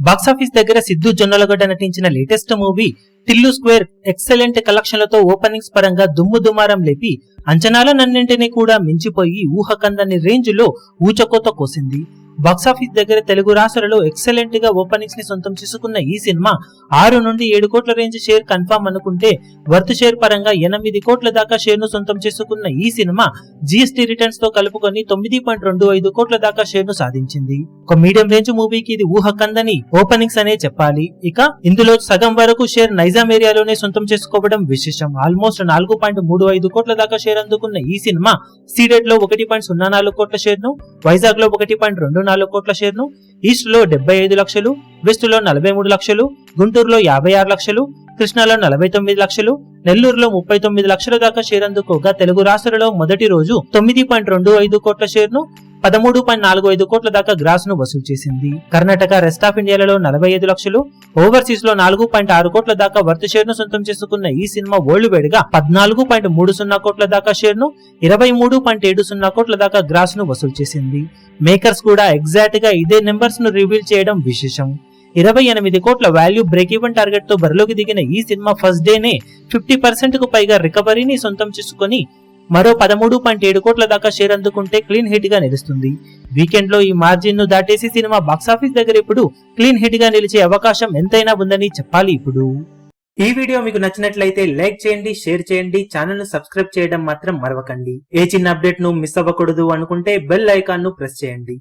Box office దగ్గర సిద్ధు జొన్నలగడ్డ నటించిన latest movie Tillu square excellent కలెక్షన్లతో ఓపెనింగ్స్ పరంగా దుమ్ము దుమారం లేపి అంచనాలన్నింటినీ కూడా మించిపోయి ఊహకందని రేంజ్ లో ఊచకోత కోసింది. బాక్సాఫీస్ దగ్గర తెలుగు రాష్ట్రాలలో ఎక్సలెంట్ గా ఓపెనింగ్స్ ని సొంతం చేసుకున్న ఈ సినిమా 6 నుండి 7 కోట్ల రేంజ్ షేర్ కన్ఫర్మ్ అనుకుంటే వర్త్ షేర్ పరంగా 8 కోట్ల దాకా షేర్ ను సొంతం చేసుకున్న ఈ సినిమా జీఎస్టీ రిటర్న్స్ తో కలుపుకొని 9.25 కోట్ల దాకా షేర్ ను సాధించింది. ఒక మీడియం రేంజ్ మూవీకి ఇది ఊహకందని ఓపెనింగ్స్ అనే చెప్పాలి. ఇక ఇందులో సగం వరకు షేర్ నైజాం ఏరియాలోనే సొంతం చేసుకోవడం విశేషం. ఆల్మోస్ట్ 4.35 కోట్ల దాకా షేర్ అందుకున్న ఈ సినిమా సీడెడ్ లో 1.04 కోట్ల షేర్ ను, వైజాగ్ లో 1.24 కోట్ల షేర్ ను, ఈస్ట్ లో 75 లక్షలు, వెస్ట్ లో 43 లక్షలు, గుంటూరులో 56 లక్షలు, కృష్ణాలో 49 లక్షలు, నెల్లూరులో 39 లక్షల దాకా షేర్ అందుకోగా తెలుగు రాష్ట్రాలలో మొదటి రోజు 9.25 కోట్ల షేర్ ను, 13.45 కోట్ల దాకా గ్రాస్ ను వసూలు చేసింది. కర్ణాటక, రెస్ట్ ఆఫ్ ఇండియాలలో 45 లక్షలు, ఓవర్సీస్ లో 4.6 కోట్ల దాకా వర్త్ షేర్ ను సొంతం చేసుకున్న ఈ సినిమా వరల్డ్ వైడ్ గా 14.30 కోట్ల దాకా షేర్ ను, 23.70 కోట్ల దాకా గ్రాస్ ను వసూలు చేసింది. మేకర్స్ కూడా ఎగ్జాక్ట్ గా ఇదే నెంబర్స్ ను రివీల్ చేయడం విశేషం. 28 కోట్ల వాల్యూ బ్రేక్ ఈవెన్ టార్గెట్ తో బరిలోకి దిగిన ఈ సినిమా ఫస్ట్ డేనే 50% కు పైగా రికవరీని సొంతం చేసుకుని మరో 13.7 కోట్ల దాకా షేర్ అందుకుంటే క్లీన్ హిట్ గా నిలుస్తుంది. వీకెండ్ లో ఈ మార్జిన్ ను దాటేసి సినిమా బాక్సాఫీస్ దగ్గర ఇప్పుడు క్లీన్ హిట్ గా నిలిచే అవకాశం ఎంతైనా ఉందని చెప్పాలి. ఇప్పుడు ఈ వీడియో మీకు నచ్చినట్లయితే లైక్ చేయండి, షేర్ చేయండి, ఛానల్ ను సబ్స్క్రైబ్ చేయడం మాత్రం మరవకండి. ఏ చిన్న అప్డేట్ ను మిస్ అవ్వకూడదు అనుకుంటే బెల్ ఐకాన్ ను ప్రెస్ చేయండి.